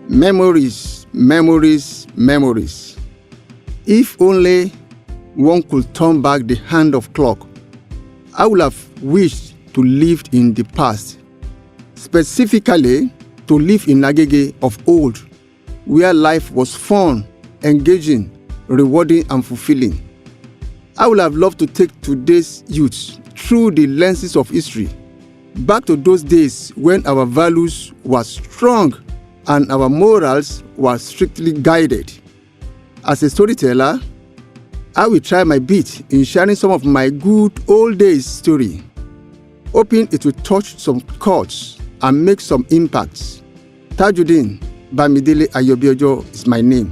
Memories, memories, memories. If only one could turn back the hand of clock, I would have wished to live in the past, specifically to live in Agege of old, where life was fun, engaging, rewarding, and fulfilling. I would have loved to take today's youth through the lenses of history, back to those days when our values were strong and our morals were strictly guided. As a storyteller, I will try my bit in sharing some of my good old days story, hoping it will touch some chords and make some impacts. Tajudeen, Bamidele Ayobiojo is my name,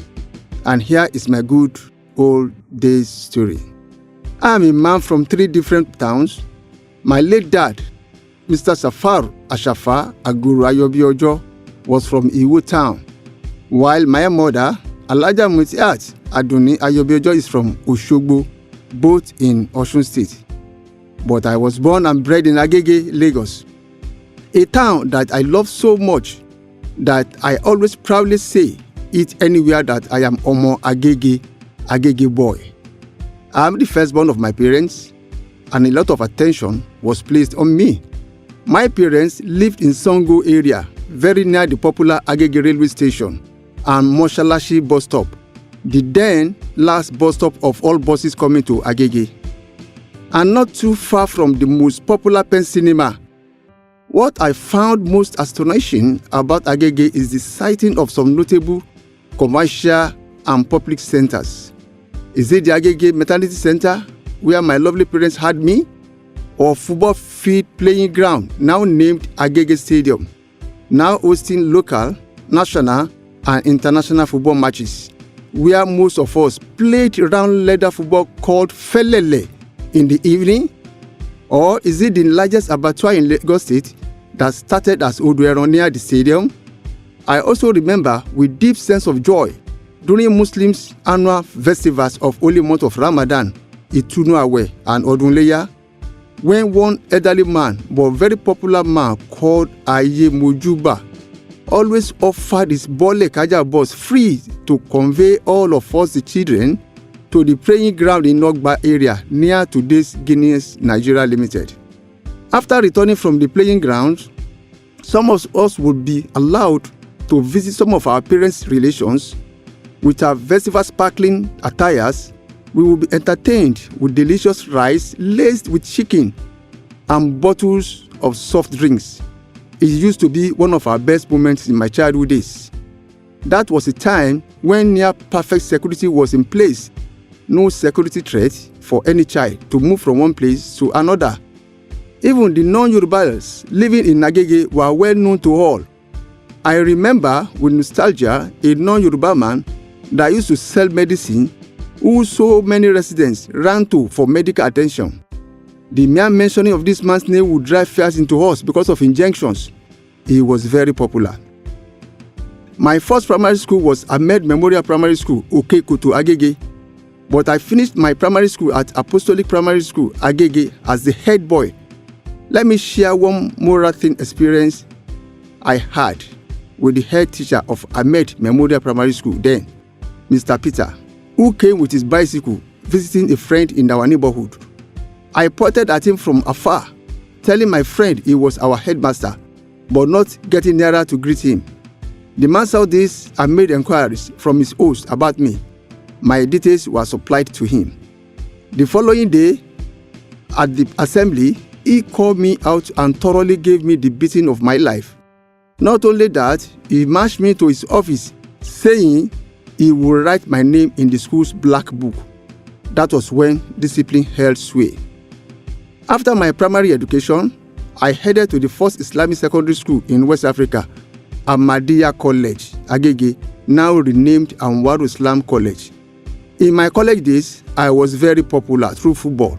and here is my good old days story. I am a man from 3 different towns. My late dad, Mr. Safar Ashafa Aguru Ayobiojo, was from Iwo town, while my mother, Alaja Mutiat Aduni Ayobiojo, is from Oshogbo, both in Osun State. But I was born and bred in Agege, Lagos, a town that I love so much that I always proudly say it anywhere that I am Omo Agege, Agege boy. I am the firstborn of my parents, and a lot of attention was placed on me. My parents lived in Songo area, very near the popular Agege railway station and Moshalashi bus stop, the then last bus stop of all buses coming to Agege, and not too far from the most popular pen cinema. What I found most astonishing about Agege is the sighting of some notable commercial and public centers. Is it the Agege Maternity Center, where my lovely parents had me, or football field playing ground, now named Agege Stadium, now hosting local, national, and international football matches, where most of us played round leather football called Felele in the evening? Or is it the largest abattoir in Lagos State that started as Oduero near the stadium? I also remember with deep sense of joy during Muslims' annual festivals of holy month of Ramadan, Itunu Awe and Odunleya, when one elderly man, but very popular man called AIYEMOJUBA, always offered his Bolekaja bus free to convey all of us, the children, to the praying ground in Nogba area near today's Guinness Nigeria Limited. After returning from the playing ground, some of us would be allowed to visit some of our parents' relations. With our festival sparkling attires, we will be entertained with delicious rice laced with chicken and bottles of soft drinks. It used to be one of our best moments in my childhood days. That was a time when near perfect security was in place, no security threat for any child to move from one place to another. Even the non-Yorubas living in Agege were well known to all. I remember with nostalgia a non-Yoruba man that used to sell medicine, who so many residents ran to for medical attention. The mere mentioning of this man's name would drive fears into us because of injunctions. He was very popular. My first primary school was Ahmed Memorial Primary School, Okekutu, Agege, but I finished my primary school at Apostolic Primary School, Agege, as the head boy. Let me share one moral thing experience I had with the head teacher of Ahmed Memorial Primary School then, Mr. Peter, who came with his bicycle visiting a friend in our neighborhood. I pointed at him from afar, telling my friend he was our headmaster, but not getting nearer to greet him. The man saw this and made inquiries from his host about me. My details were supplied to him. The following day, at the assembly, he called me out and thoroughly gave me the beating of my life. Not only that, he marched me to his office, saying he would write my name in the school's black book. That was when discipline held sway. After my primary education, I headed to the first Islamic secondary school in West Africa, Ahmadiyya College, Agege, now renamed Anwaru Islam College. In my college days, I was very popular through football.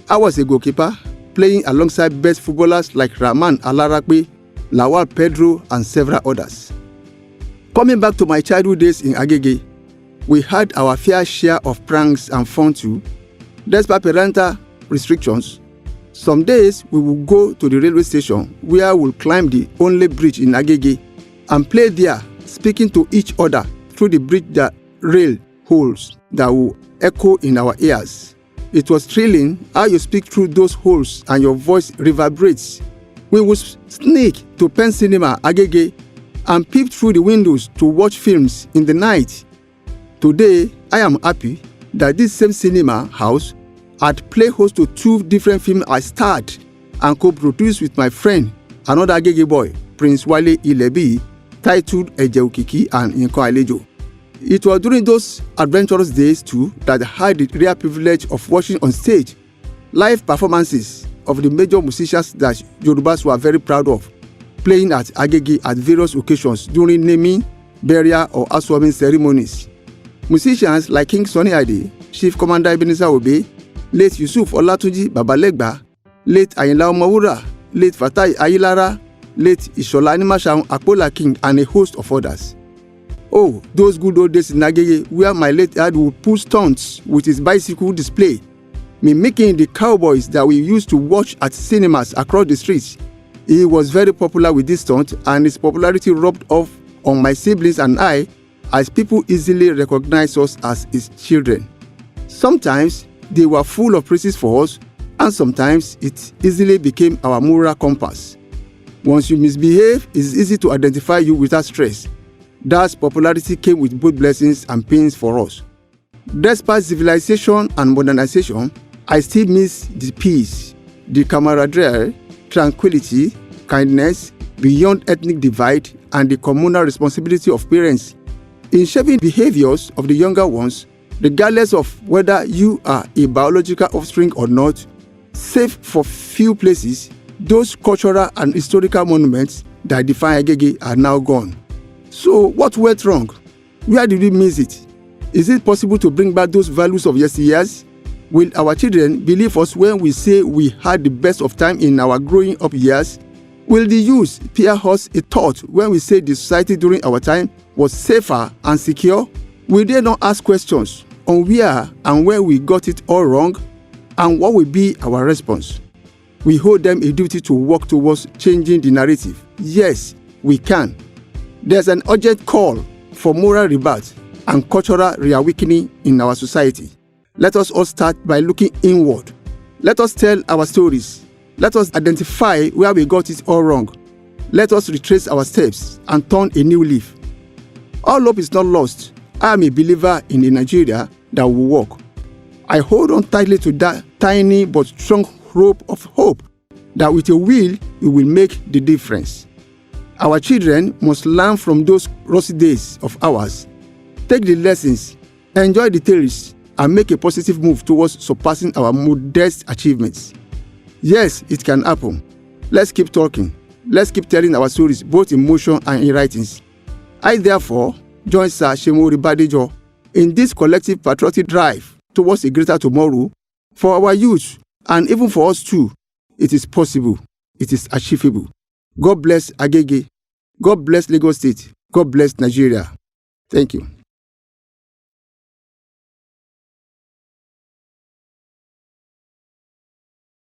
I was a goalkeeper, playing alongside best footballers like Rahman Alarakwe, Lawal Pedro, and several others. Coming back to my childhood days in Agege, we had our fair share of pranks and fun too. Despite parental restrictions, some days we will go to the railway station where we'll climb the only bridge in Agege and play there speaking to each other through the bridge that rail holes that will echo in our ears. It was thrilling how you speak through those holes and your voice reverberates. We would sneak to Pen Cinema Agege and peep through the windows to watch films in the night. Today, I am happy that this same cinema house had played host to 2 different films I starred and co-produced with my friend, another Agege boy, Prince Wale Ilebi, titled Eje and Nkan Alejo. It was during those adventurous days too that I had the rare privilege of watching on stage live performances of the major musicians that Yorubas were very proud of, playing at Agege at various occasions during naming, burial or housewarming ceremonies. Musicians like King Sunny Ade, Chief Commander Ebenezer Obey, late Yusuf Olatunji Babalegba, late Ayinla Omowura, late Fatai Ayilara, late Ishola Animashaun Akpola King, and a host of others. Oh, those good old days in Agege where my late dad would pull stunts with his bicycle display, mimicking the Cowboys that we used to watch at cinemas across the streets. He was very popular with this stunt, and his popularity rubbed off on my siblings and I, as people easily recognized us as his children. Sometimes they were full of praises for us, and sometimes it easily became our moral compass. Once you misbehave, it's easy to identify you without stress. Thus, popularity came with both blessings and pains for us. Despite civilization and modernization, I still miss the peace, the camaraderie, tranquility, kindness, beyond ethnic divide, and the communal responsibility of parents in shaping behaviors of the younger ones, regardless of whether you are a biological offspring or not. Save for few places, those cultural and historical monuments that define Agege are now gone. So what went wrong? Where did we miss it? Is it possible to bring back those values of yesteryears? Will our children believe us when we say we had the best of time in our growing up years? Will the youth peer us a thought when we say the society during our time was safer and secure? Will they not ask questions on where and where we got it all wrong? And what will be our response? We hold them a duty to work towards changing the narrative. Yes, we can. There's an urgent call for moral rebirth and cultural reawakening in our society. Let us all start by looking inward. Let us tell our stories. Let us identify where we got it all wrong. Let us retrace our steps and turn a new leaf. All hope is not lost. I am a believer in a Nigeria that will work. I hold on tightly to that tiny but strong rope of hope that with a will, we will make the difference. Our children must learn from those rosy days of ours, take the lessons, enjoy the tales, and make a positive move towards surpassing our modest achievements. Yes, it can happen. Let's keep talking. Let's keep telling our stories, both in motion and in writings. I therefore join Sir Shemori Badejo in this collective patriotic drive towards a greater tomorrow for our youth and even for us too. It is possible. It is achievable. God bless Agege. God bless Lagos State. God bless Nigeria. Thank you.